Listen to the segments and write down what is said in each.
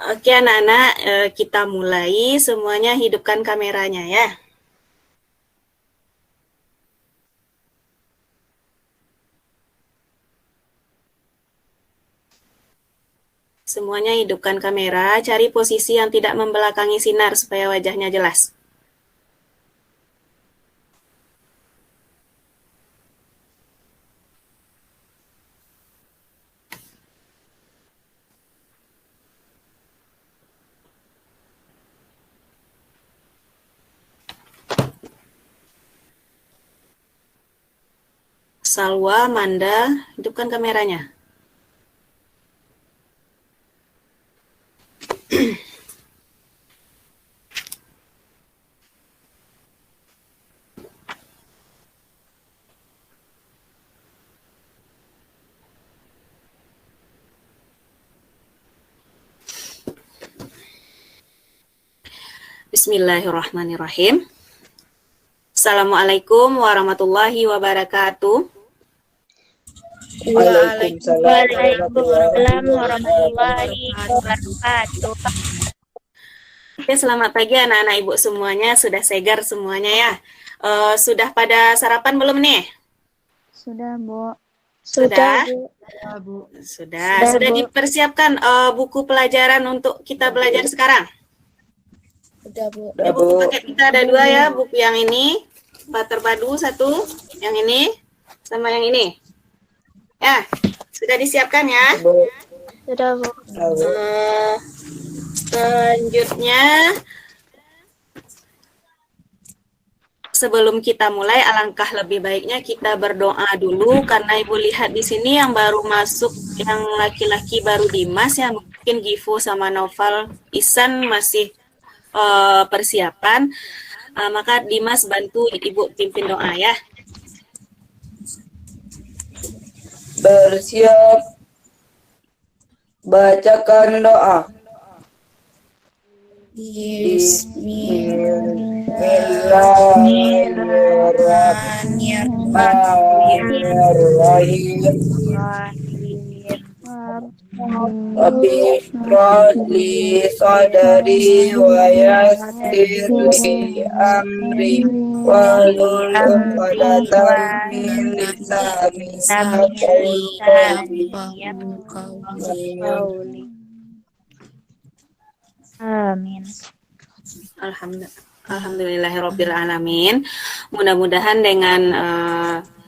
Oke anak-anak, kita mulai. Semuanya hidupkan kameranya ya. Semuanya hidupkan kamera, cari posisi yang tidak membelakangi sinar supaya wajahnya jelas. Salwa, Manda, hidupkan kameranya. Bismillahirrahmanirrahim. Assalamualaikum warahmatullahi wabarakatuh. Waalaikumsalam warahmatullahi wabarakatuh. Oke, selamat pagi anak-anak ibu semuanya. Sudah segar semuanya ya. Sudah pada sarapan belum nih? Sudah, Bu. Sudah? Bu. Sudah dipersiapkan buku pelajaran untuk kita belajar sekarang? Sudah, Bu. Buku paket kita ada dua ya, buku yang ini, terpadu satu, yang ini, sama yang ini. Ya, sudah disiapkan ya? Sudah, Bu. Selanjutnya, sebelum kita mulai, alangkah lebih baiknya kita berdoa dulu karena Ibu lihat di sini yang baru masuk, yang laki-laki baru Dimas, yang mungkin Givo sama Noval, Isan masih persiapan. Maka Dimas bantu Ibu pimpin doa ya. Bersiap, bacakan doa. Bismillahirrahmanirrahim. Rabbi shrahli sadri wa yassir li amri wahlul 'uqdatam min lisani yafqahu qawli. Amin. Alhamdulillahirabbil alamin. Mudah-mudahan dengan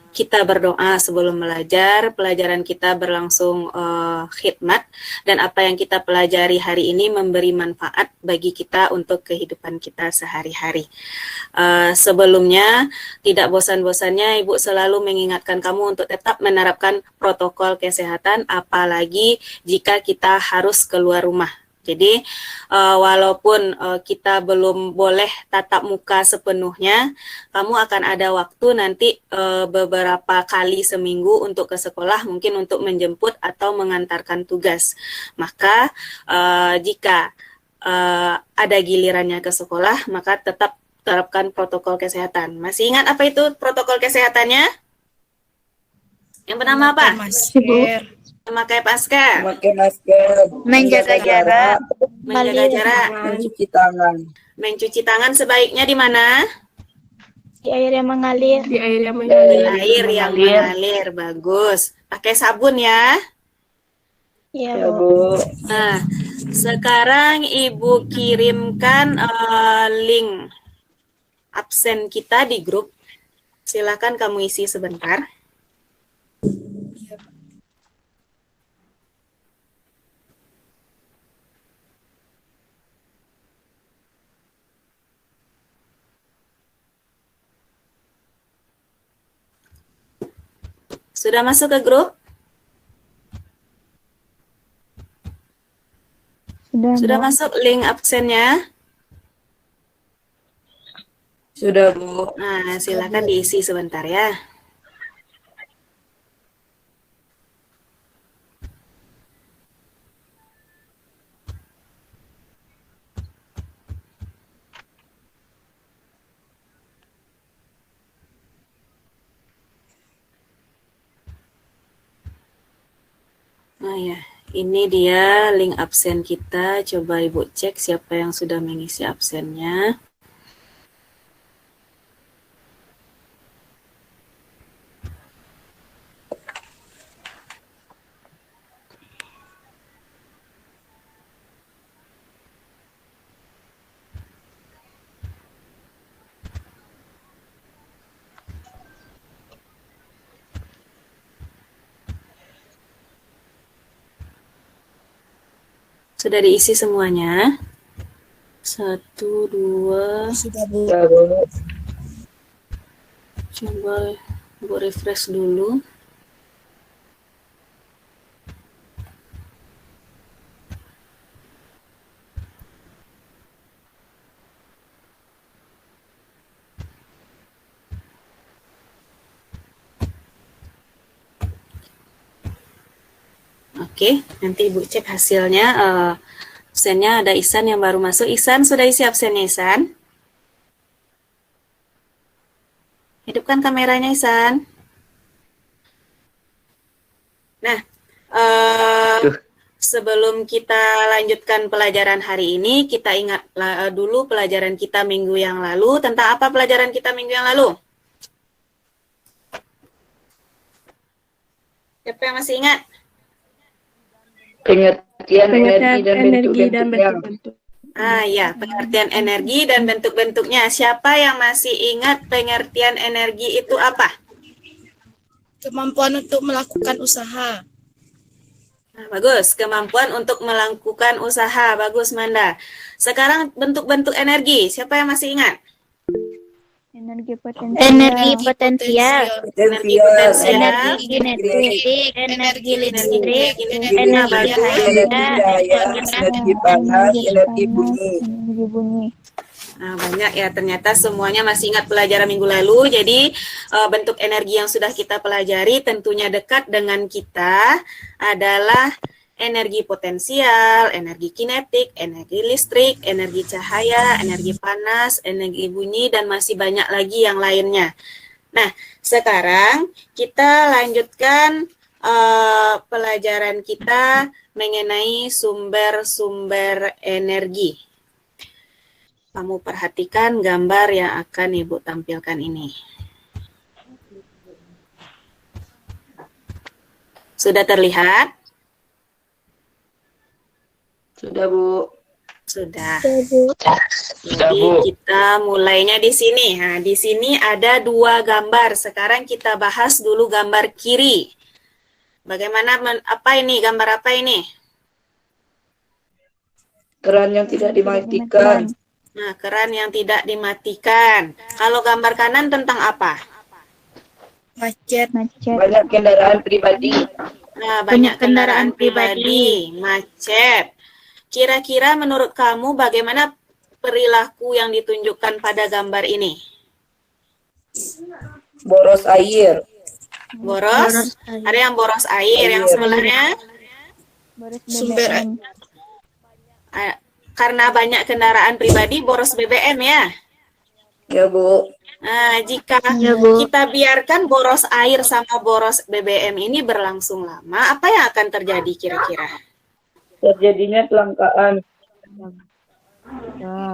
kita berdoa sebelum belajar, pelajaran kita berlangsung khidmat, dan apa yang kita pelajari hari ini memberi manfaat bagi kita untuk kehidupan kita sehari-hari. Sebelumnya, tidak bosan-bosannya Ibu selalu mengingatkan kamu untuk tetap menerapkan protokol kesehatan, apalagi jika kita harus keluar rumah. Jadi walaupun kita belum boleh tatap muka sepenuhnya, kamu akan ada waktu nanti beberapa kali seminggu untuk ke sekolah, mungkin untuk menjemput atau mengantarkan tugas. Maka jika ada gilirannya ke sekolah, maka tetap terapkan protokol kesehatan. Masih ingat apa itu protokol kesehatannya? Yang bernama apa? Masker. Memakai masker. Memakai masker, Menjaga jarak. Menjaga jarak. mencuci tangan. Mencuci tangan sebaiknya di mana? Di air yang mengalir. Di air yang mengalir. Bagus. Pakai sabun ya. Iya, Bu. Nah, sekarang Ibu kirimkan link absen kita di grup. Silakan kamu isi sebentar. Sudah masuk ke grup? Sudah masuk link absennya? Sudah, Bu. Nah, silakan diisi sebentar ya. Nah ya, Ini dia link absen kita. Coba Ibu cek siapa yang sudah mengisi absennya. Sudah diisi semuanya? 1, 2, Sudah, Bu. Sudah, Bu. coba Ibu refresh dulu. Oke, nanti Ibu cek hasilnya. Absennya ada Ihsan yang baru masuk. Ihsan, sudah isi absennya Ihsan? Hidupkan kameranya Ihsan. Nah, sebelum kita lanjutkan pelajaran hari ini, kita ingat dulu pelajaran kita minggu yang lalu. Tentang apa pelajaran kita minggu yang lalu? Siapa yang masih ingat? Pengertian energi dan Energi dan bentuk-bentuknya. bentuk-bentuk. Ya, pengertian energi dan bentuk-bentuknya. Siapa yang masih ingat pengertian energi itu apa? Kemampuan untuk melakukan usaha. Nah, bagus, kemampuan untuk melakukan usaha. Bagus, Manda. Sekarang bentuk-bentuk energi. Siapa yang masih ingat? Energi potensial. Energi potensial, Energi Potensial, potensial. energi kinetik, energi listrik, energi energi cahaya, energi panas, energi bunyi. Energi bunyi. Nah, banyak ya, ternyata semuanya masih ingat pelajaran minggu lalu. Jadi bentuk energi yang sudah kita pelajari tentunya dekat dengan kita adalah energi potensial, energi kinetik, energi listrik, energi cahaya, energi panas, energi bunyi, dan masih banyak lagi yang lainnya. Nah, sekarang kita lanjutkan pelajaran kita mengenai sumber-sumber energi. Kamu perhatikan gambar yang akan Ibu tampilkan ini. Sudah terlihat? Sudah, Bu. Sudah. Sudah, Jadi Bu. kita mulainya di sini. Nah, di sini ada 2 gambar. Sekarang kita bahas dulu gambar kiri. Bagaimana, apa ini? Gambar apa ini? Keran yang tidak dimatikan. Nah, keran yang tidak dimatikan. Kalau gambar kanan tentang apa? Macet. Banyak kendaraan pribadi. Nah, banyak kendaraan pribadi, macet. Kira-kira menurut kamu bagaimana perilaku yang ditunjukkan pada gambar ini? Boros air. Boros? Ada yang boros air, yang sebelahnya? Sumber Karena banyak kendaraan pribadi, boros BBM ya? Ya, Bu. Nah, jika Ya, Bu. kita biarkan boros air sama boros BBM ini berlangsung lama, apa yang akan terjadi kira-kira? Terjadinya kelangkaan.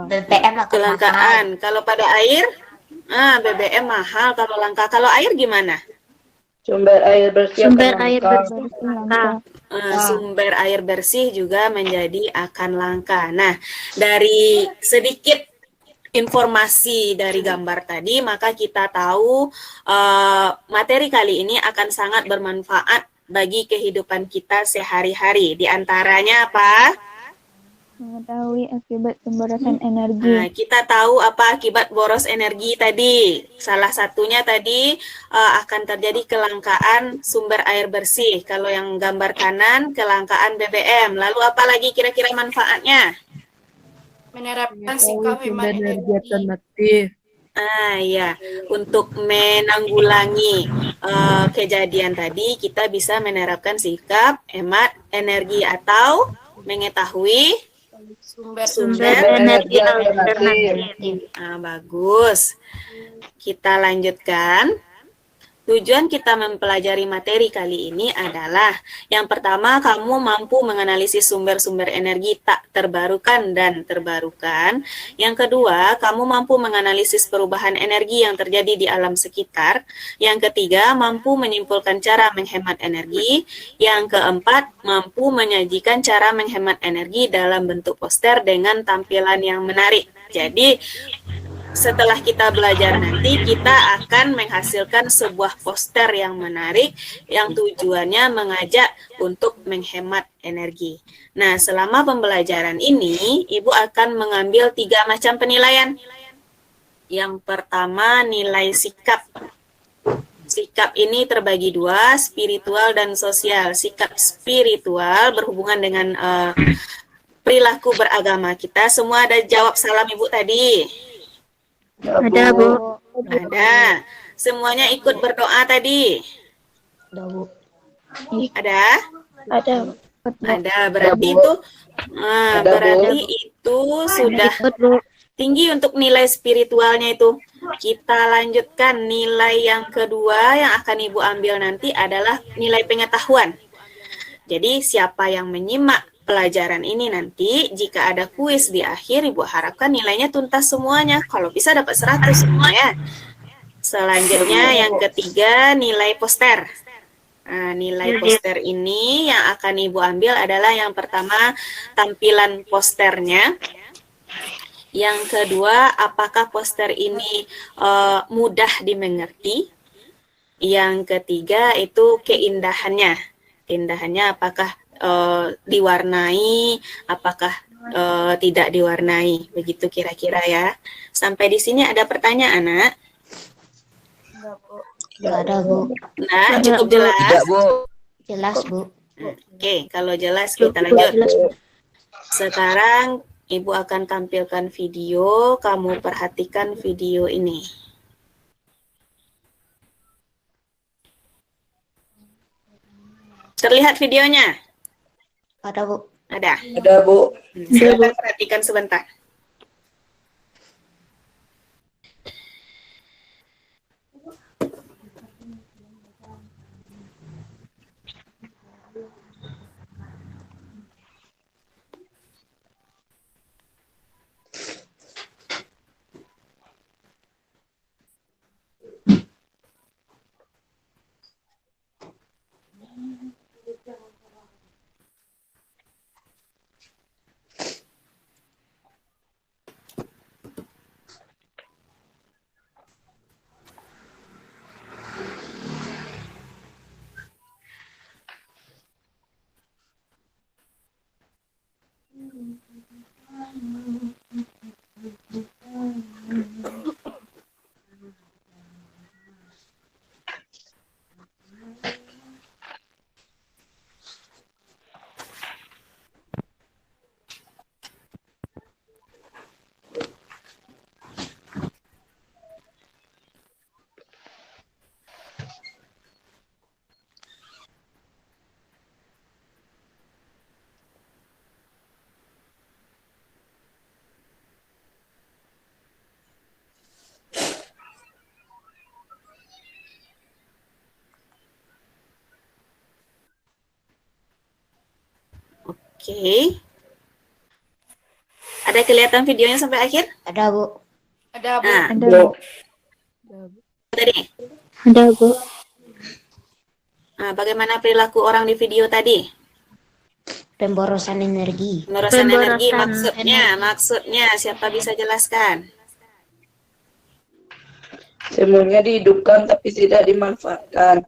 BBM akan Kelangkaan. Kalau pada air, BBM mahal kalau langka. Kalau air gimana? Sumber air bersih Sumber akan air langka. bersih langka. Sumber air bersih juga menjadi akan langka. Nah, dari sedikit informasi dari gambar tadi, maka kita tahu materi kali ini akan sangat bermanfaat bagi kehidupan kita sehari-hari. Di antaranya apa? mengetahui akibat pemborosan energi. Nah, kita tahu apa akibat boros energi tadi. Salah satunya tadi akan terjadi kelangkaan sumber air bersih. Kalau yang gambar kanan, kelangkaan BBM. Lalu apa lagi kira-kira manfaatnya? Menerapkan sikap hemat energi. alternatif. Ya, untuk menanggulangi kejadian tadi, kita bisa menerapkan sikap hemat energi atau mengetahui Sumber energi alternatif. Bagus. Kita lanjutkan. Tujuan kita mempelajari materi kali ini adalah yang pertama, kamu mampu menganalisis sumber-sumber energi tak terbarukan dan terbarukan. Yang kedua, kamu mampu menganalisis perubahan energi yang terjadi di alam sekitar. Yang ketiga, mampu menyimpulkan cara menghemat energi. Yang keempat, mampu menyajikan cara menghemat energi dalam bentuk poster dengan tampilan yang menarik. Jadi, setelah kita belajar nanti, kita akan menghasilkan sebuah poster yang menarik yang tujuannya mengajak untuk menghemat energi. Nah, selama pembelajaran ini, Ibu akan mengambil 3 macam penilaian. Yang pertama, nilai sikap. Sikap ini terbagi 2, spiritual dan sosial. Sikap spiritual berhubungan dengan perilaku beragama kita. Semua ada jawab salam Ibu tadi? Ada, Bu. Ada. Semuanya ikut berdoa tadi? Ada, Bu. Ada? Ada. Ada. Berarti itu berarti itu sudah Ikut, Bu. tinggi untuk nilai spiritualnya itu. Kita lanjutkan, nilai yang kedua yang akan Ibu ambil nanti adalah nilai pengetahuan. Jadi siapa yang menyimak pelajaran ini nanti, jika ada kuis di akhir, Ibu harapkan nilainya tuntas semuanya. Kalau bisa dapat 100 semua ya. Selanjutnya yang ketiga, nilai poster. Nah, nilai poster ini yang akan Ibu ambil adalah yang pertama, tampilan posternya. Yang kedua, apakah poster ini mudah dimengerti? Yang ketiga itu keindahannya. Keindahannya apakah diwarnai, apakah tidak diwarnai, begitu kira-kira ya. Sampai di sini ada pertanyaan, Nak? Enggak ada, Bu. Nah, cukup jelas? Tidak, Bu. Jelas, Bu. Oke, kalau jelas kita lanjut. Sekarang Ibu akan tampilkan video, kamu perhatikan video ini. Terlihat videonya? Ada, Bu. Ada. Ada, Bu. Silakan perhatikan sebentar. Oke. Ada kelihatan videonya sampai akhir? Ada, Bu. Ada, Bu. Nah, Ada, Bu. tadi. Ada, Bu. Nah, bagaimana perilaku orang di video tadi? Pemborosan energi. Pemborosan energi Pemborosan maksudnya siapa bisa jelaskan? Semuanya dihidupkan tapi tidak dimanfaatkan.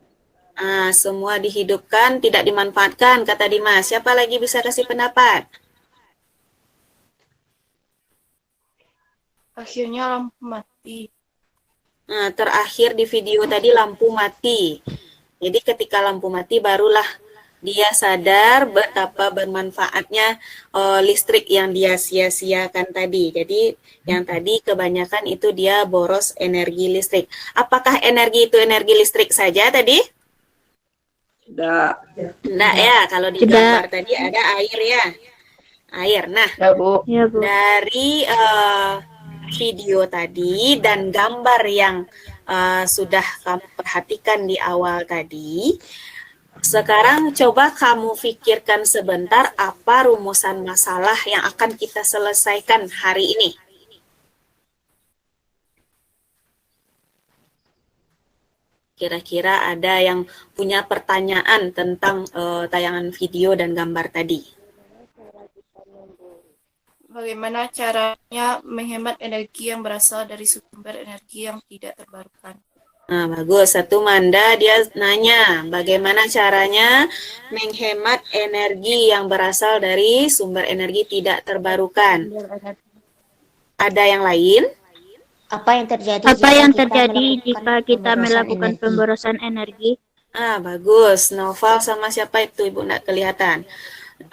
Semua dihidupkan, tidak dimanfaatkan, kata Dimas. Siapa lagi bisa kasih pendapat? Akhirnya lampu mati. Nah, terakhir di video tadi lampu mati. Jadi ketika lampu mati barulah dia sadar betapa bermanfaatnya listrik yang dia sia-siakan tadi. Jadi yang tadi kebanyakan itu dia boros energi listrik. Apakah energi itu energi listrik saja tadi? Tidak. Enggak ya, kalau di gambar tadi ada air ya. Air. Nah, Ya, Bu. Ya, Bu. dari video tadi dan gambar yang sudah kamu perhatikan di awal tadi. Sekarang coba kamu pikirkan sebentar apa rumusan masalah yang akan kita selesaikan hari ini. Kira-kira ada yang punya pertanyaan tentang tayangan video dan gambar tadi? Bagaimana caranya menghemat energi yang berasal dari sumber energi yang tidak terbarukan? Nah, bagus. Satu Manda, dia nanya, bagaimana caranya menghemat energi yang berasal dari sumber energi tidak terbarukan? Ada yang lain? Apa yang terjadi jika kita melakukan pemborosan energi? Bagus. Noval sama siapa itu, Ibu? Nggak kelihatan.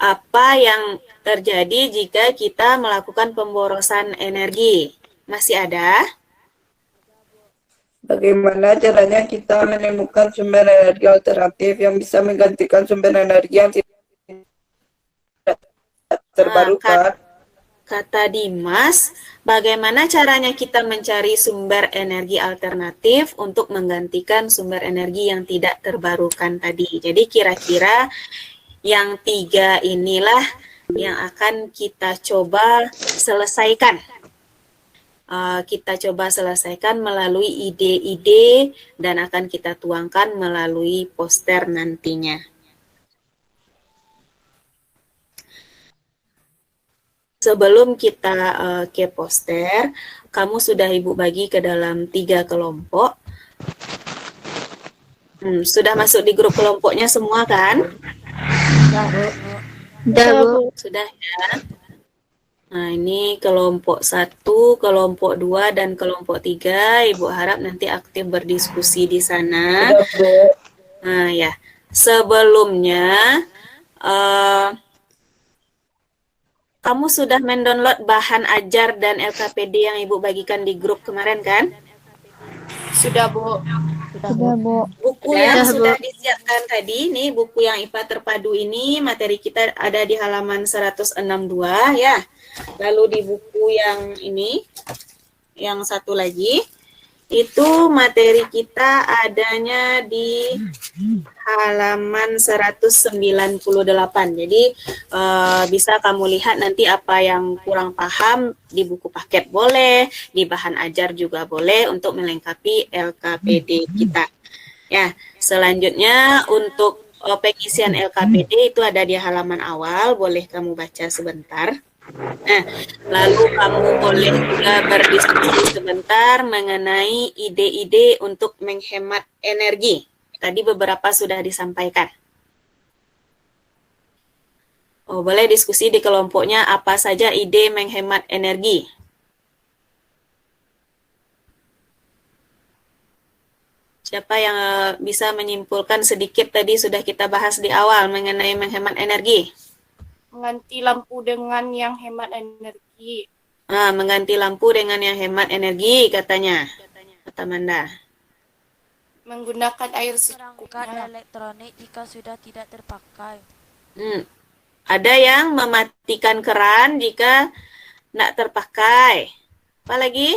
Apa yang terjadi jika kita melakukan pemborosan energi? Masih ada? Bagaimana caranya kita menemukan sumber energi alternatif yang bisa menggantikan sumber energi yang tidak terbarukan? Kata Dimas, bagaimana caranya kita mencari sumber energi alternatif untuk menggantikan sumber energi yang tidak terbarukan tadi. Jadi kira-kira yang 3 inilah yang akan kita coba selesaikan. Kita coba selesaikan melalui ide-ide dan akan kita tuangkan melalui poster nantinya. Sebelum kita ke poster, kamu sudah Ibu bagi ke dalam 3 kelompok. Sudah masuk di grup kelompoknya semua kan? Sudah, Bu. Sudah ya. Nah, ini kelompok 1, kelompok 2, dan kelompok 3. Ibu harap nanti aktif berdiskusi di sana. Nah, ya. Sebelumnya, kamu sudah mendownload bahan ajar dan LKPD yang Ibu bagikan di grup kemarin kan? Sudah, Bu. Buku yang sudah disiapkan tadi, nih buku yang IPA terpadu ini, materi kita ada di halaman 162 ya. Lalu di buku yang ini, yang satu lagi, itu materi kita adanya di halaman 198. Jadi bisa kamu lihat nanti apa yang kurang paham di buku paket boleh, di bahan ajar juga boleh untuk melengkapi LKPD kita. Ya, selanjutnya untuk pengisian LKPD itu ada di halaman awal, boleh kamu baca sebentar. Nah, lalu kamu boleh juga berdiskusi sebentar mengenai ide-ide untuk menghemat energi. Tadi beberapa sudah disampaikan. Boleh diskusi di kelompoknya apa saja ide menghemat energi. Siapa yang bisa menyimpulkan sedikit tadi sudah kita bahas di awal mengenai menghemat energi? Mengganti lampu dengan yang hemat energi. Mengganti lampu dengan yang hemat energi katanya. Kata Manda. Menggunakan air Perangkat secukupnya. elektronik jika sudah tidak terpakai. Ada yang mematikan keran jika tidak terpakai. Apa lagi?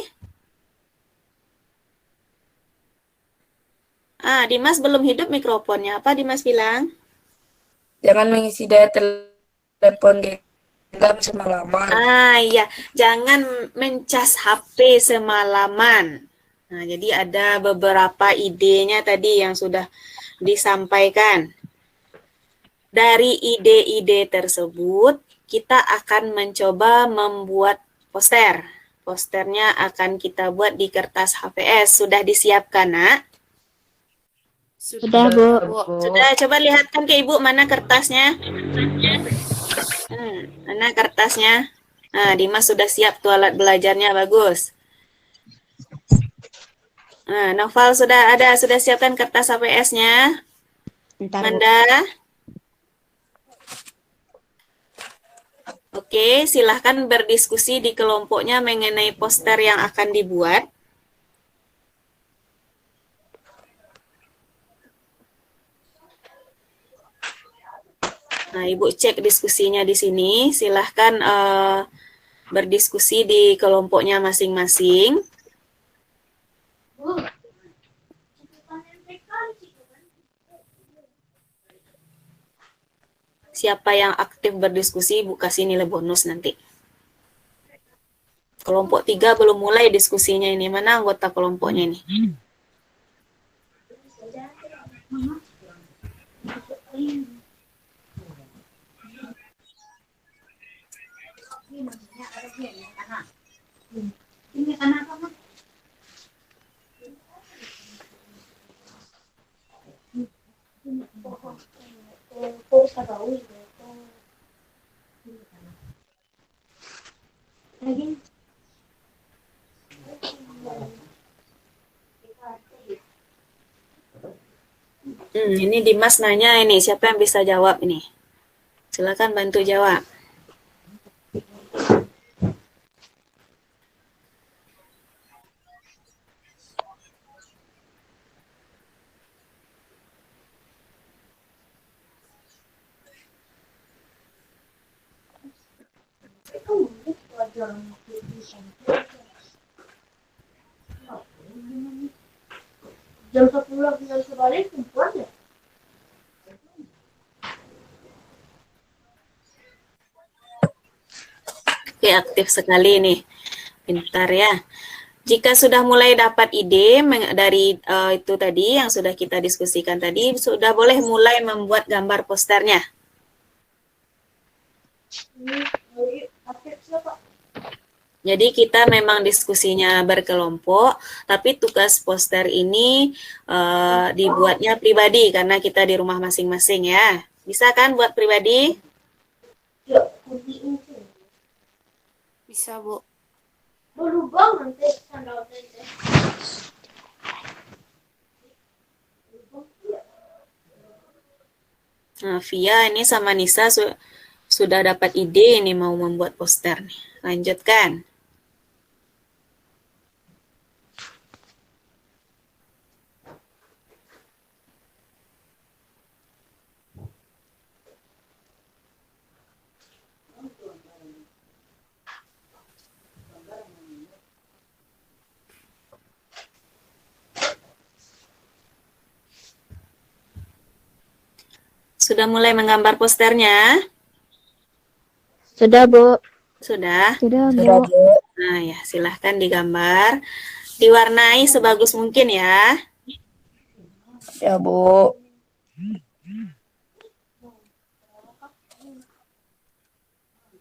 Dimas belum hidup mikrofonnya. Apa Dimas bilang? Jangan mengisi daya telepon genggam semalaman. Iya, jangan mencas HP semalaman. Nah, jadi ada beberapa idenya tadi yang sudah disampaikan. Dari ide-ide tersebut, kita akan mencoba membuat poster. Posternya akan kita buat di kertas HVS. Sudah disiapkan, Nak? Sudah, Bu. Sudah, coba lihatkan ke Ibu mana kertasnya. Mana kertasnya? Dimas sudah siap tuh alat belajarnya, bagus. Noval sudah siapkan kertas HVS-nya. Manda. Oke, silahkan berdiskusi di kelompoknya mengenai poster yang akan dibuat. Nah, Ibu cek diskusinya di sini. Silahkan berdiskusi di kelompoknya masing-masing. Siapa yang aktif berdiskusi, Bu kasih nilai bonus nanti. Kelompok 3 belum mulai diskusinya ini. Mana anggota kelompoknya ini? Ini Dimas nanya ini, siapa yang bisa jawab ini? Silakan bantu jawab. Oke, aktif sekali nih. Pintar ya. Jika sudah mulai dapat ide dari itu tadi yang sudah kita diskusikan tadi, sudah boleh mulai membuat gambar posternya. Jadi kita memang diskusinya berkelompok, tapi tugas poster ini dibuatnya pribadi karena kita di rumah masing-masing ya. Bisa kan buat pribadi? Bisa, Bu. Nah, Via ini sama Nisa sudah dapat ide ini mau membuat poster nih. Lanjutkan. Sudah mulai menggambar posternya? Sudah, Bu. Sudah? Sudah, Sudah, Bu. Bu. Nah ya, silahkan digambar. Diwarnai sebagus mungkin ya. Ya, Bu.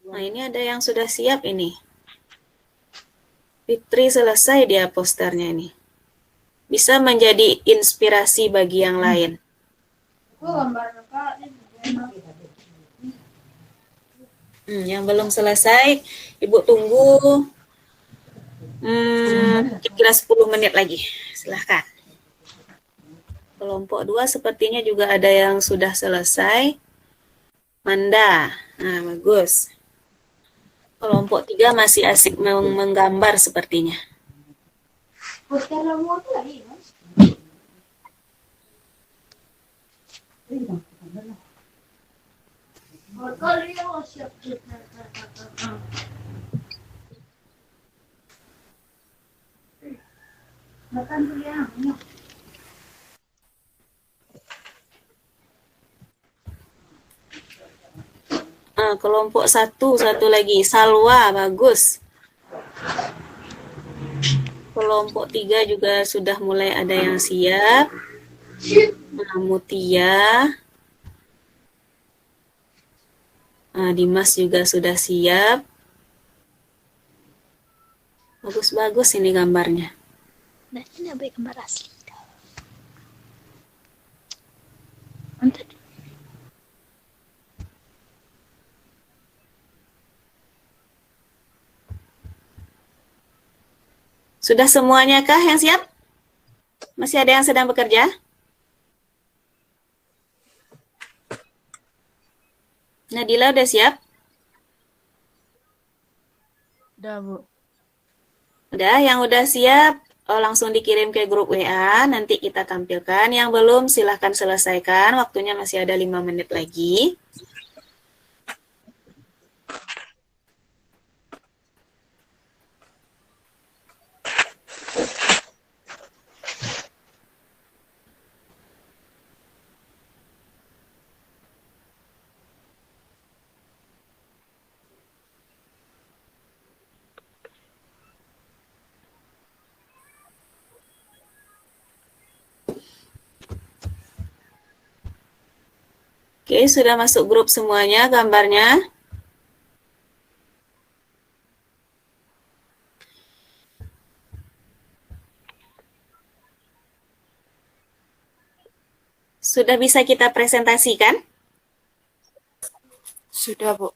Nah ini ada yang sudah siap ini. Fitri selesai dia posternya ini. Bisa menjadi inspirasi bagi yang lain. Yang belum selesai, Ibu tunggu kira-kira 10 menit lagi. Silahkan. Kelompok 2 sepertinya juga ada yang sudah selesai. Manda, nah bagus. Kelompok 3 masih asik menggambar sepertinya. Kelompok 1, satu lagi. Salwa, bagus. Kelompok 3 juga sudah mulai ada yang siap. Mutia. Dimas juga sudah siap. Bagus-bagus ini gambarnya. Nah, ini ambil gambar asli. Mantap. Sudah semuanya kah yang siap? Masih ada yang sedang bekerja? Nadila udah siap? Udah, Bu. Udah, yang udah siap langsung dikirim ke grup WA, nanti kita tampilkan. Yang belum silahkan selesaikan, waktunya masih ada 5 menit lagi. Oke, sudah masuk grup semuanya gambarnya? Sudah bisa kita presentasikan? Sudah, Bu.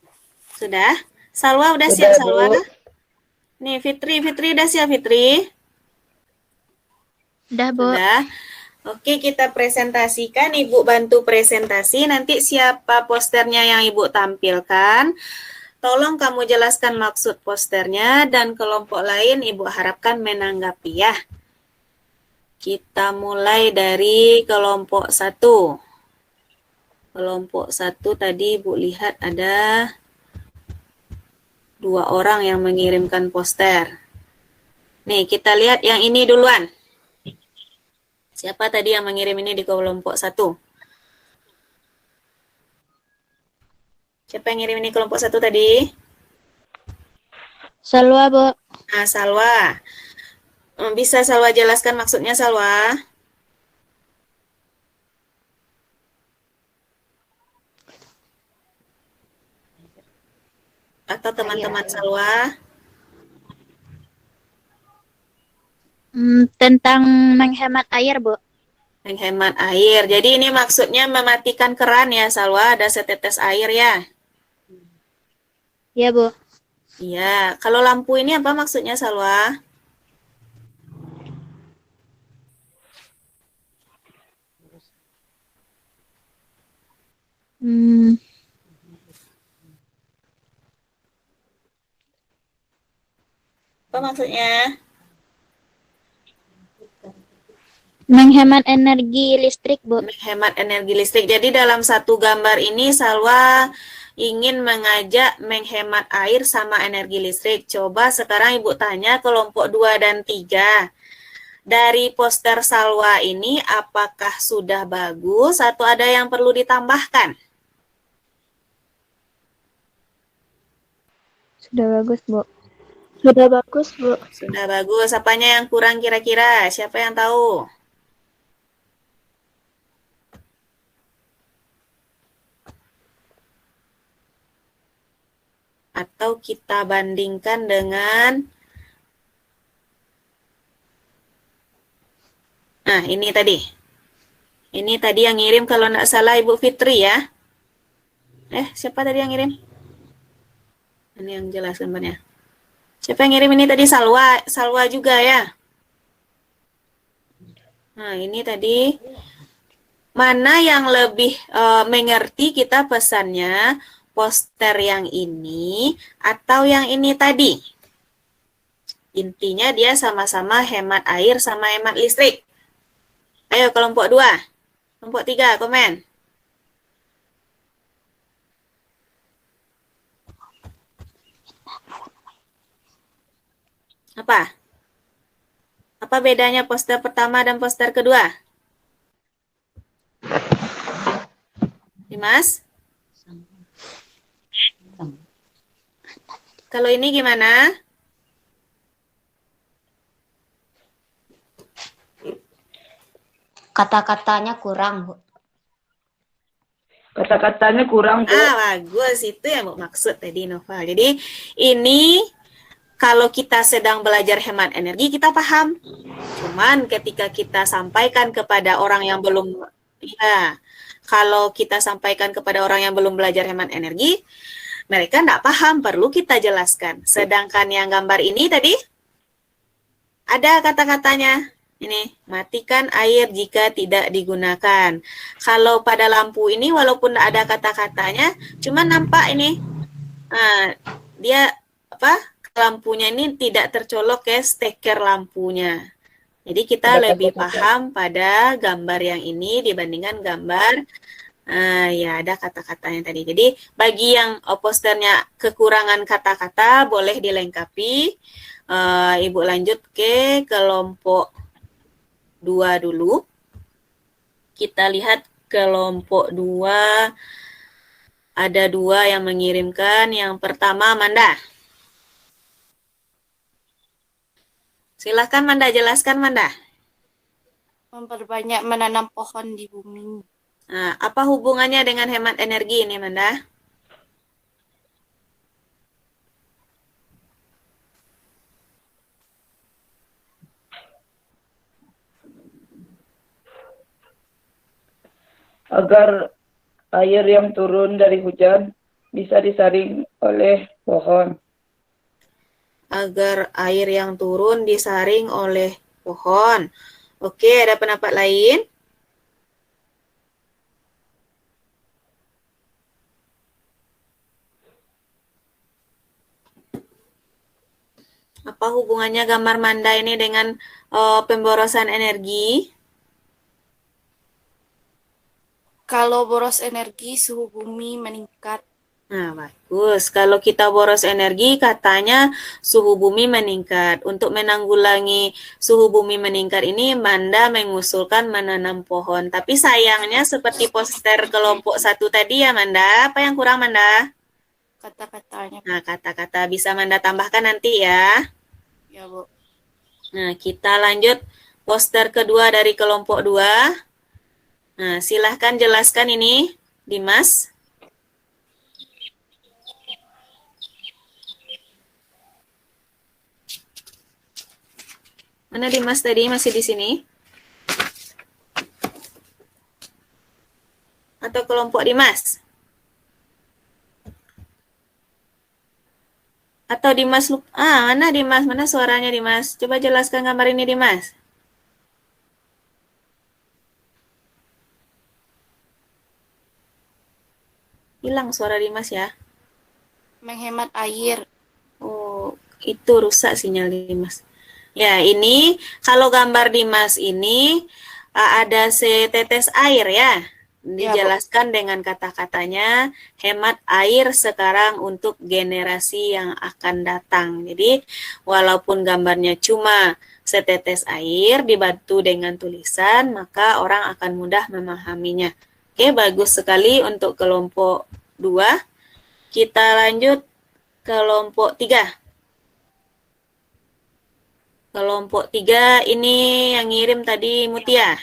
Sudah? Salwa udah siap, Sudah, Salwa? Bu. Nih, Fitri udah siap, Fitri? Udah, Bu. Sudah. Oke, kita presentasikan. Ibu bantu presentasi. Nanti siapa posternya yang Ibu tampilkan, tolong kamu jelaskan maksud posternya dan kelompok lain Ibu harapkan menanggapi ya. Kita mulai dari kelompok 1. Kelompok 1 tadi Ibu lihat ada 2 orang yang mengirimkan poster. Nih, kita lihat yang ini duluan. Siapa tadi yang mengirim ini di kelompok 1? Siapa yang ngirim ini kelompok 1 tadi? Salwa, Bu. Nah, Salwa. Bisa Salwa jelaskan maksudnya, Salwa? Atau teman-teman Salwa? Tentang menghemat air, Bu. Menghemat air. Jadi ini maksudnya mematikan keran ya, Salwa. Ada setetes air ya? Ya, Bu. Iya. Kalau lampu ini apa maksudnya, Salwa? Hmm, Apa maksudnya? menghemat energi listrik, Bu. Menghemat energi listrik. Jadi dalam satu gambar ini Salwa ingin mengajak menghemat air sama energi listrik. Coba sekarang Ibu tanya kelompok 2 dan 3. Dari poster Salwa ini apakah sudah bagus atau ada yang perlu ditambahkan? Sudah bagus, Bu. Sudah bagus, Bu. Sudah bagus. Apanya yang kurang kira-kira? Siapa yang tahu? Atau kita bandingkan dengan nah, ini tadi. Ini tadi yang ngirim kalau nggak salah Ibu Fitri ya. Siapa tadi yang ngirim? Ini yang jelas gambarnya. Siapa yang ngirim ini tadi? Salwa. Salwa juga ya. Nah, ini tadi. Mana yang lebih mengerti kita pesannya? Poster yang ini atau yang ini tadi? Intinya dia sama-sama hemat air sama hemat listrik. Ayo kelompok 2. Kelompok 3, komen. Apa? Apa bedanya poster pertama dan poster kedua? Dimas? Kalau ini gimana? Kata-katanya kurang, Bu. Kata-katanya kurang, Bu. Bagus. Itu yang Bu maksud tadi, Noval. Jadi, ini kalau kita sedang belajar hemat energi, kita paham. Cuman ketika kita sampaikan kepada orang yang belum, ya, kalau kita sampaikan kepada orang yang belum belajar hemat energi, mereka nggak paham, perlu kita jelaskan. Sedangkan yang gambar ini tadi, ada kata-katanya. Ini, matikan air jika tidak digunakan. Kalau pada lampu ini, walaupun ada kata-katanya, cuma nampak ini. Nah, dia, lampunya ini tidak tercolok ke steker lampunya. Jadi kita Ada lebih kata-kata. paham pada gambar yang ini dibandingkan gambar ya ada kata-katanya tadi. Jadi bagi yang posternya kekurangan kata-kata boleh dilengkapi. Ibu lanjut ke kelompok 2 dulu. Kita lihat kelompok 2 ada 2 yang mengirimkan. Yang pertama Manda. Silahkan Manda, jelaskan Manda. Memperbanyak menanam pohon di bumi. Nah, apa hubungannya dengan hemat energi ini, Manda? Agar air yang turun dari hujan bisa disaring oleh pohon. Agar air yang turun disaring oleh pohon. Oke, ada pendapat lain? Apa hubungannya gambar Manda ini dengan pemborosan energi? Kalau boros energi, suhu bumi meningkat. Nah, bagus. Kalau kita boros energi, katanya suhu bumi meningkat. Untuk menanggulangi suhu bumi meningkat ini, Manda mengusulkan menanam pohon. Tapi sayangnya seperti poster kelompok 1 tadi ya, Manda. Apa yang kurang, Manda? Kata-katanya. Nah, kata-kata bisa Manda tambahkan nanti ya. Ya, Bu. Nah, kita lanjut poster kedua dari kelompok 2. Nah, silahkan jelaskan ini, Dimas. Mana Dimas tadi? Masih di sini? Atau kelompok Dimas? Atau Dimas mana Dimas? Mana suaranya Dimas? Coba jelaskan gambar ini Dimas. Hilang suara Dimas ya. Menghemat air. Oh, itu rusak sinyal Dimas. Ya, ini kalau gambar Dimas ini ada setetes air ya. Dijelaskan dengan kata-katanya, hemat air sekarang untuk generasi yang akan datang. Jadi, walaupun gambarnya cuma setetes air dibantu dengan tulisan, maka orang akan mudah memahaminya. Oke, bagus sekali untuk kelompok 2. Kita lanjut kelompok 3. Kelompok 3 ini yang ngirim tadi Mutia.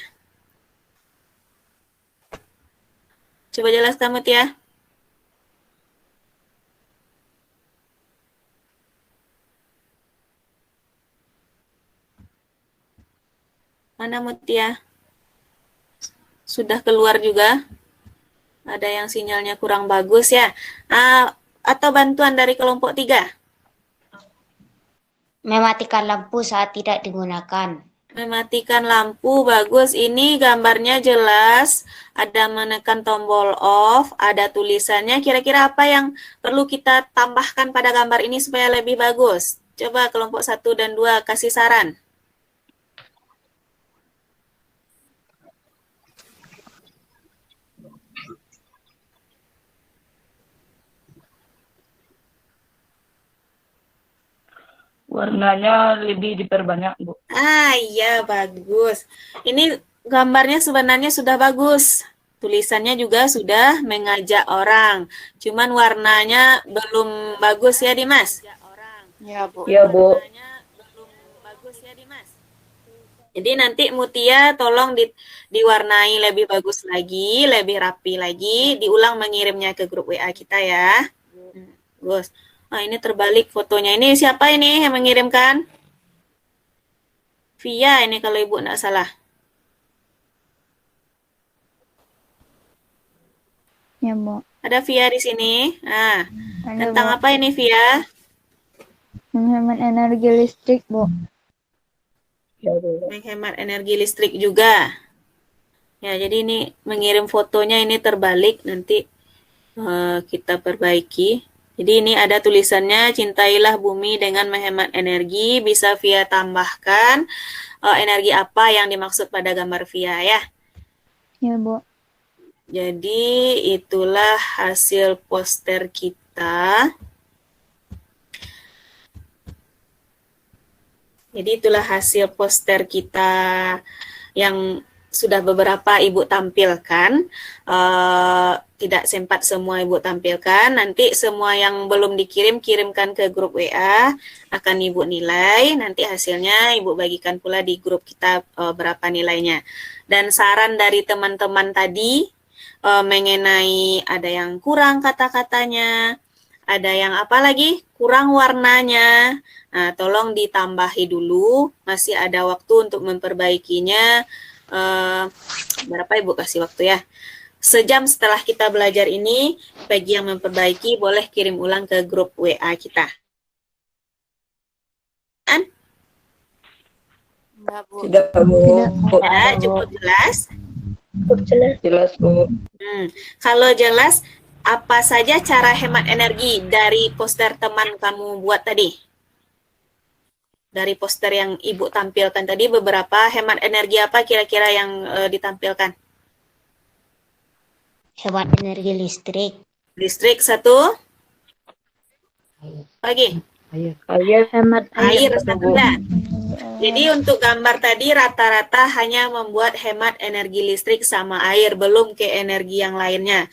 Coba jelaskan Mutia. Mana Mutia? Sudah keluar juga? Ada yang sinyalnya kurang bagus ya. Atau bantuan dari kelompok 3? Mematikan lampu saat tidak digunakan. Mematikan lampu, bagus. Ini gambarnya jelas. Ada menekan tombol off, ada tulisannya. Kira-kira apa yang perlu kita tambahkan pada gambar ini supaya lebih bagus? Coba kelompok 1 dan 2 kasih saran. Warnanya lebih diperbanyak, Bu. Iya, bagus. Ini gambarnya sebenarnya sudah bagus. Tulisannya juga sudah mengajak orang. Cuman warnanya belum bagus ya, Dimas? Ya, Bu. Ya, Bu. Belum bagus ya, Dimas. Jadi nanti Mutia tolong diwarnai lebih bagus lagi, lebih rapi lagi, diulang mengirimnya ke grup WA kita ya. Bagus. Ini terbalik fotonya. Ini siapa ini yang mengirimkan? Via ini kalau Ibu nggak salah. Ya, Bu. Ada Via di sini. Ada, Tentang Bu. apa ini Via? Menghemat energi listrik, Bu. Ya, Bu. Menghemat energi listrik juga. Ya, jadi ini mengirim fotonya ini terbalik. Nanti kita perbaiki. Jadi ini ada tulisannya, cintailah bumi dengan menghemat energi. Bisa Via tambahkan energi apa yang dimaksud pada gambar Via ya. Ya, Bu. Jadi itulah hasil poster kita. Jadi itulah hasil poster kita yang sudah beberapa Ibu tampilkan. Tidak sempat semua Ibu tampilkan. Nanti semua yang belum dikirim, kirimkan ke grup WA. Akan Ibu nilai. Nanti hasilnya Ibu bagikan pula di grup kita berapa nilainya. Dan saran dari teman-teman tadi, mengenai ada yang kurang kata-katanya, ada yang apa lagi? Kurang warnanya. Nah, tolong ditambahi dulu, masih ada waktu untuk memperbaikinya. Berapa Ibu kasih waktu ya? Sejam setelah kita belajar ini, bagi yang memperbaiki boleh kirim ulang ke grup WA kita. Enggak, Bu. Tidak, Bu. Ya, cukup jelas? Jelas, Bu. Kalau jelas, apa saja cara hemat energi dari poster teman kamu buat tadi? Dari poster yang Ibu tampilkan tadi, beberapa hemat energi apa kira-kira yang ditampilkan? Hemat energi listrik. Listrik satu, lagi Hemat air satu ya. Jadi untuk gambar tadi rata-rata hanya membuat hemat energi listrik sama air, belum ke energi yang lainnya.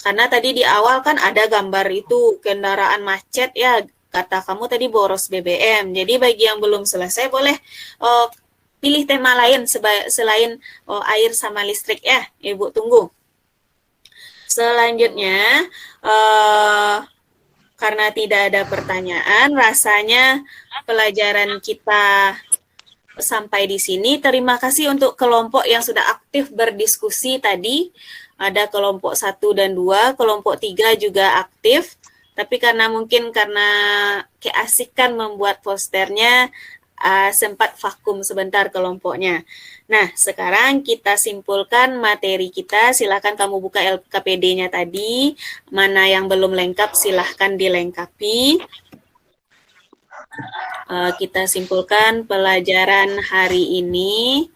Karena tadi di awal kan ada gambar itu kendaraan macet ya, kata kamu tadi boros BBM. Jadi bagi yang belum selesai boleh pilih tema lain selain air sama listrik ya, Ibu tunggu. Selanjutnya, karena tidak ada pertanyaan, rasanya pelajaran kita sampai di sini. Terima kasih untuk kelompok yang sudah aktif berdiskusi tadi. Ada kelompok 1 dan 2, kelompok 3 juga aktif. Tapi karena keasikan membuat posternya, sempat vakum sebentar kelompoknya. Nah, sekarang kita simpulkan materi kita. Silakan kamu buka LKPD-nya tadi. Mana yang belum lengkap silahkan dilengkapi. Kita simpulkan pelajaran hari ini.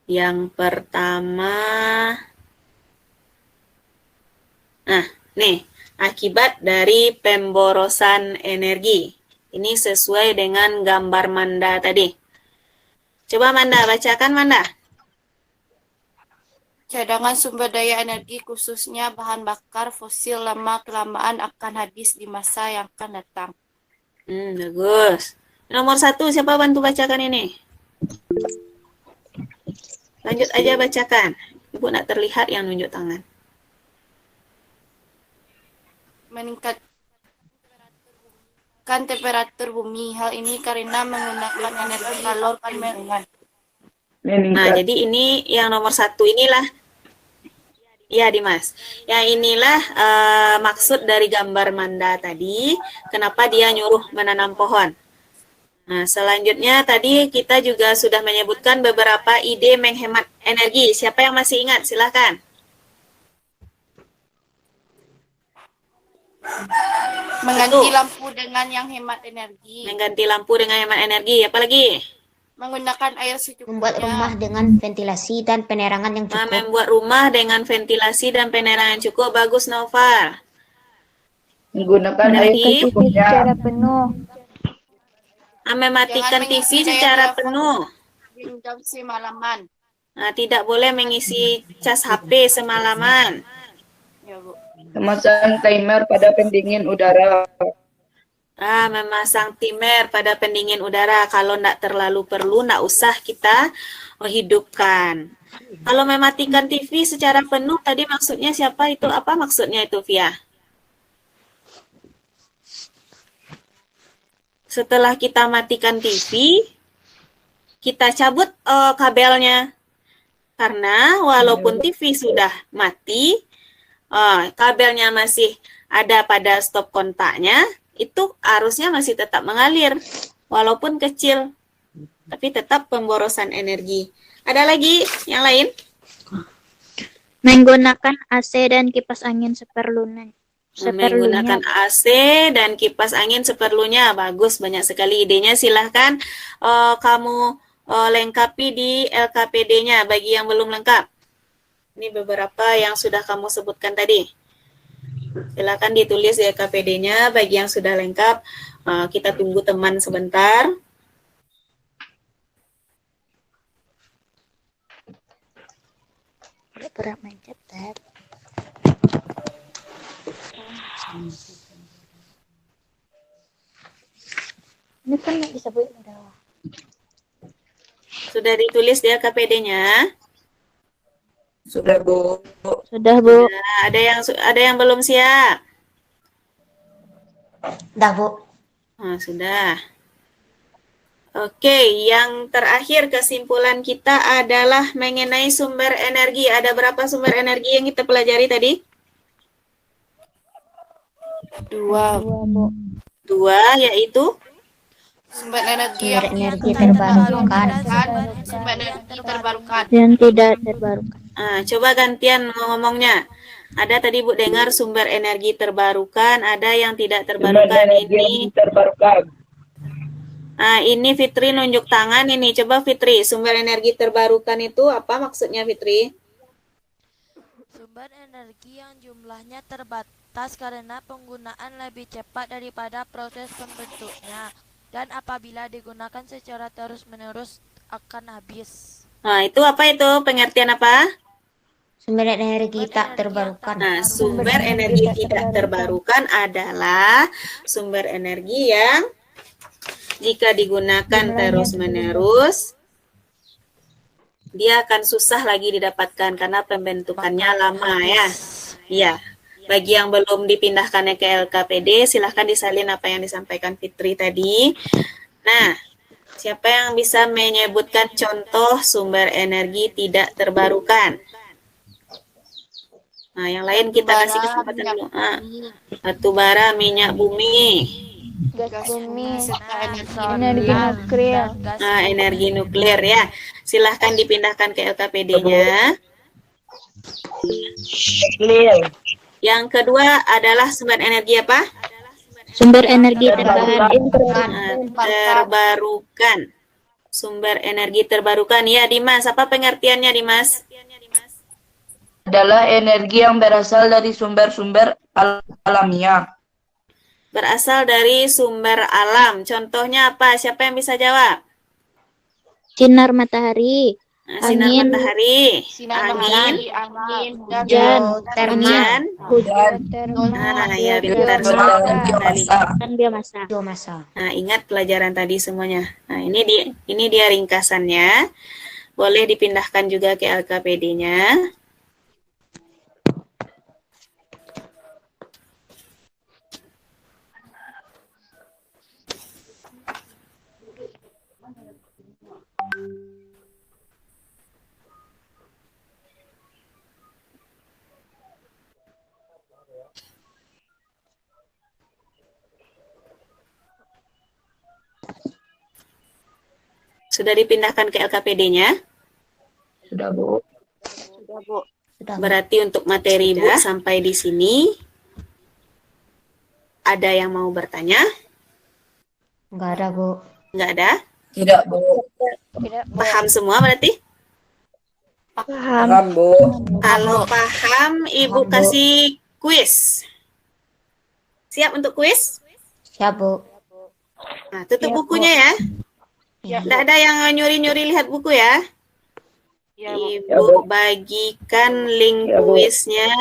Yang pertama, akibat dari pemborosan energi. Ini sesuai dengan gambar Manda tadi. Coba Manda, bacakan Manda. Cadangan sumber daya energi khususnya bahan bakar fosil lama-kelamaan akan habis di masa yang akan datang. Bagus. Nomor 1, siapa bantu bacakan ini? Lanjut aja bacakan. Ibu nak terlihat yang nunjuk tangan. Meningkatkan temperatur bumi. Hal ini karena menggunakan energi kalor ringan. Nah, jadi ini yang nomor 1 inilah. Ya, Dimas. Yang inilah maksud dari gambar Manda tadi. Kenapa dia nyuruh menanam pohon. Nah, selanjutnya tadi kita juga sudah menyebutkan beberapa ide menghemat energi. Siapa yang masih ingat? Silakan. Mengganti lampu dengan yang hemat energi. Mengganti lampu dengan hemat energi. Apa lagi? Menggunakan air secukupnya. Membuat rumah dengan ventilasi dan penerangan yang cukup. Membuat rumah dengan ventilasi dan penerangan cukup. Bagus, Noval. Menggunakan Ada air lagi? secukupnya. secara penuh. Mematikan Jangan TV mengisi secara daya penuh. Jam semalaman. Nah, tidak boleh mengisi cas HP semalaman. Ya, Bu. Memasang timer pada pendingin udara. Memasang timer pada pendingin udara. Kalau tidak terlalu perlu, tidak usah kita hidupkan. Kalau mematikan TV secara penuh, tadi maksudnya siapa itu? Apa maksudnya itu, Via? Setelah kita matikan TV, kita cabut kabelnya. Karena walaupun TV sudah mati, kabelnya masih ada pada stop kontaknya, itu arusnya masih tetap mengalir. Walaupun kecil, tapi tetap pemborosan energi. Ada lagi yang lain? Menggunakan AC dan kipas angin seperlunya. Menggunakan AC dan kipas angin seperlunya. Bagus, banyak sekali idenya. Silahkan kamu lengkapi di LKPD-nya bagi yang belum lengkap. Ini beberapa yang sudah kamu sebutkan tadi. Silahkan ditulis di LKPD-nya bagi yang sudah lengkap. Kita tunggu teman sebentar. Berat mencetak. Ini kan nggak bisa buat udah. Sudah ditulis di LKPD-nya. Sudah, Bu. Sudah, Bu. Nah, ada yang belum siap? Dah, Bu. Nah, sudah. Oke, yang terakhir kesimpulan kita adalah mengenai sumber energi. Ada berapa sumber energi yang kita pelajari tadi? Dua. Bu. Dua, yaitu Sumber energi Sumber yang energi tidak terbarukan. sumber energi terbarukan. Dan tidak terbarukan. coba gantian ngomongnya. Ada tadi Bu dengar sumber energi terbarukan, ada yang tidak Sumber terbarukan. energi yang terbarukan. Ini Fitri nunjuk tangan ini. Coba Fitri, sumber energi terbarukan itu apa maksudnya Fitri? Sumber energi yang jumlahnya terbatas karena penggunaan lebih cepat daripada proses pembentuknya. Dan apabila digunakan secara terus-menerus akan habis. Nah, itu apa itu? Pengertian apa? Sumber energi tak terbarukan. Nah, sumber energi tidak terbarukan adalah sumber energi yang jika digunakan terus-menerus, dia akan susah lagi didapatkan karena pembentukannya lama ya. Iya. Bagi yang belum dipindahkannya ke LKPD, silahkan disalin apa yang disampaikan Fitri tadi. Nah, siapa yang bisa menyebutkan contoh sumber energi tidak terbarukan? Nah, yang lain kita kasih kesempatan dulu. Batu bara, minyak bumi. Gas bumi. Serta Energi nuklir. Energi nuklir ya. Silahkan dipindahkan ke LKPD-nya. Nuklir. Yang kedua adalah sumber energi apa? Sumber energi terbarukan. Terbarukan. Sumber energi terbarukan. Ya, Dimas. Apa pengertiannya, Dimas? Adalah energi yang berasal dari sumber-sumber alamiah. Berasal dari sumber alam. Contohnya apa? Siapa yang bisa jawab? Sinar matahari. Sinar Angin. matahari. angin, Hujan. Hujan. Hujan. Ya, pintar Sumber sekali. biomasa. Dan biomasa. Biomasa. Nah, ingat pelajaran tadi semuanya. Nah, ini dia ringkasannya. Boleh dipindahkan juga ke LKPD-nya. Sudah dipindahkan ke LKPD-nya? Sudah, Bu. Sudah, Bu. Sudah, Bu. Berarti untuk materi Bu sampai di sini ada yang mau bertanya? Enggak ada, Bu. Enggak ada? Tidak, Bu. Paham semua berarti? Paham, Bu. Kalau paham, Ibu Paham, Bu. kasih kuis. Siap untuk kuis? Siap, Bu. Nah, tutup bukunya ya. Tidak ada yang nyuri-nyuri lihat buku ya. Ya, Bu. Ibu bagikan link Ya, Bu. kuisnya.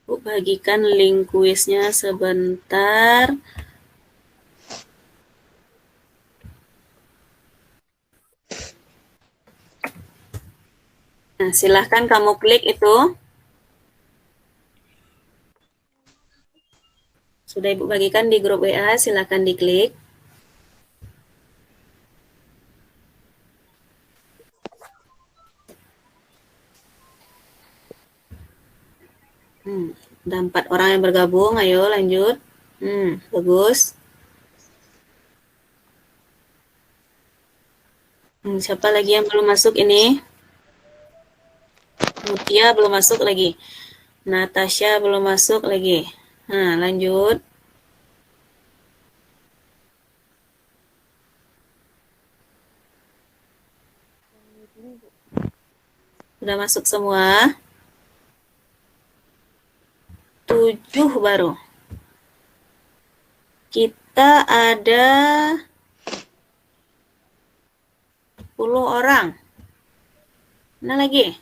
Bu bagikan link kuisnya sebentar. Nah, silahkan kamu klik itu. Sudah Ibu bagikan di grup WA, silahkan diklik. Ada 4 orang yang bergabung, ayo lanjut. Bagus. Siapa lagi yang belum masuk ini? Mutia belum masuk lagi. Natasha belum masuk lagi. Nah, lanjut. Sudah masuk semua? 7 baru. Kita ada 10 orang. Mana lagi?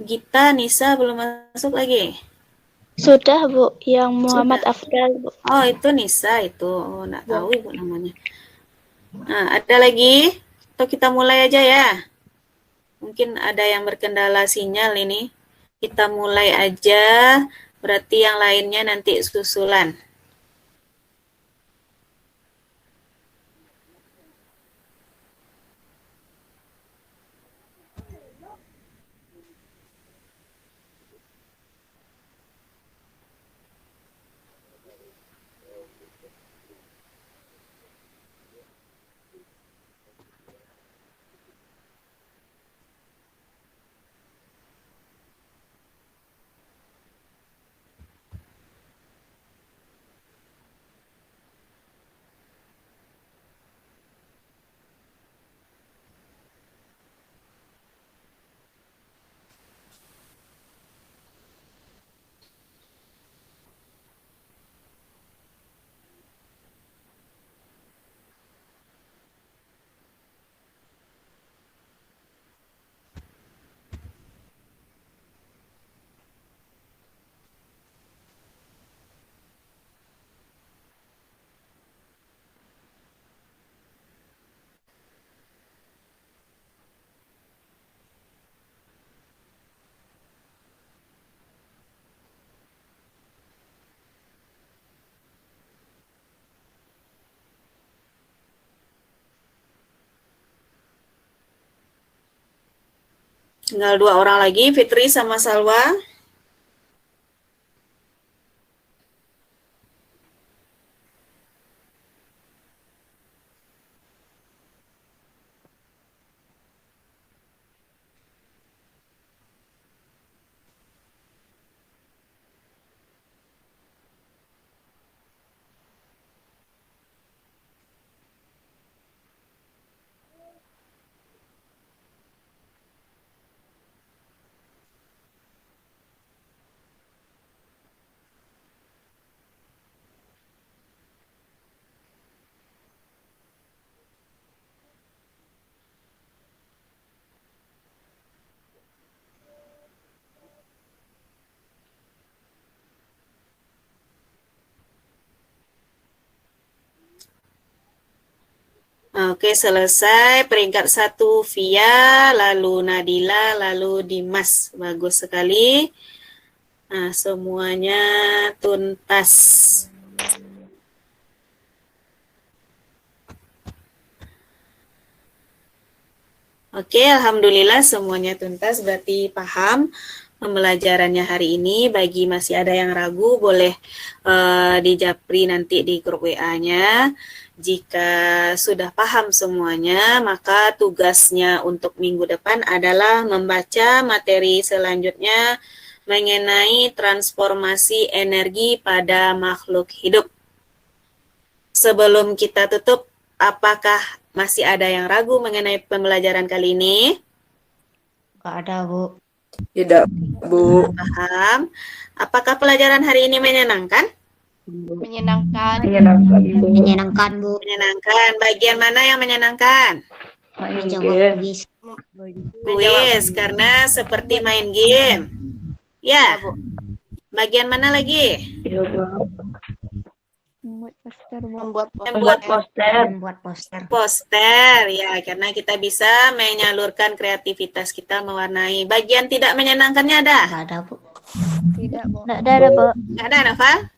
Gita, Nisa belum masuk lagi. Sudah, Bu. Yang Muhammad Sudah. Afdal, Bu. Oh, itu Nisa itu. Oh, enggak tahu Ibu namanya. Nah, ada lagi? Atau kita mulai aja ya? Mungkin ada yang berkendala sinyal ini. Kita mulai aja. Berarti yang lainnya nanti susulan. Tinggal 2 orang lagi, Fitri sama Salwa. Oke, selesai. Peringkat 1 Via, lalu Nadila, lalu Dimas. Bagus sekali. Nah, semuanya tuntas. Oke, alhamdulillah semuanya tuntas. Berarti paham pembelajarannya hari ini. Bagi masih ada yang ragu, boleh dijapri nanti di grup WA-nya. Jika sudah paham semuanya, maka tugasnya untuk minggu depan adalah membaca materi selanjutnya mengenai transformasi energi pada makhluk hidup. Sebelum kita tutup, apakah masih ada yang ragu mengenai pembelajaran kali ini? Nggak ada, Bu. Tidak, Bu. Paham? Apakah pelajaran hari ini menyenangkan? Menyenangkan. Menyenangkan, Bu. Menyenangkan, Bu. Menyenangkan. Bagian mana yang menyenangkan? Menjawab kuis. Kuis, karena seperti main game. Ya. Bagian mana lagi? Iya, Bu. Membuat Membuat poster. Membuat poster. Poster, ya, karena kita bisa menyalurkan kreativitas kita mewarnai. Bagian tidak menyenangkannya ada? Nggak ada, Bu. Nggak ada, Bu. Nggak ada, Nafa?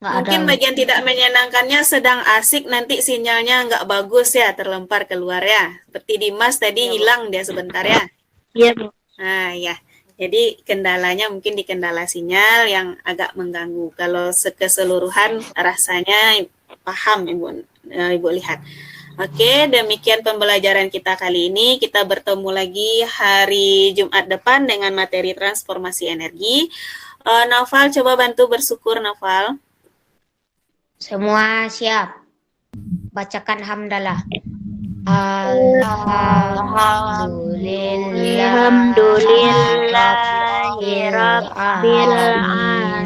Nggak ada, Mungkin Bu. bagian tidak menyenangkannya sedang asik, nanti sinyalnya nggak bagus ya, terlempar keluar ya. Seperti Dimas tadi hilang dia sebentar ya. Iya, Bu. Nah, ya. Jadi kendalanya mungkin di kendala sinyal yang agak mengganggu. Kalau keseluruhan rasanya paham Ibu lihat. Oke, demikian pembelajaran kita kali ini. Kita bertemu lagi hari Jumat depan dengan materi transformasi energi. Naufal, coba bantu bersyukur, Naufal. Semua siap. Bacakan hamdalah. Alhamdulillah. Rabbil alamin.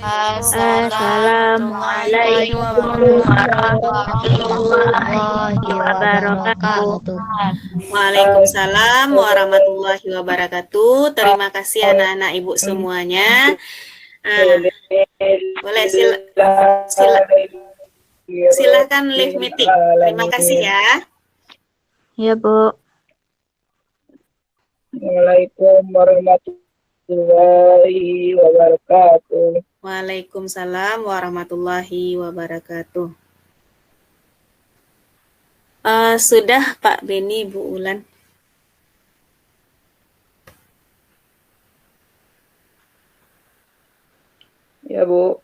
Assalamualaikum warahmatullahi wabarakatuh. Waalaikumsalam warahmatullahi wabarakatuh. Terima kasih anak-anak ibu semuanya. Boleh silakan live meeting. Terima kasih ya. Ya, Bu. Assalamualaikum warahmatullahi wabarakatuh. Waalaikumsalam warahmatullahi wabarakatuh. Sudah Pak Beni, Bu Ulan. Ya, Bu.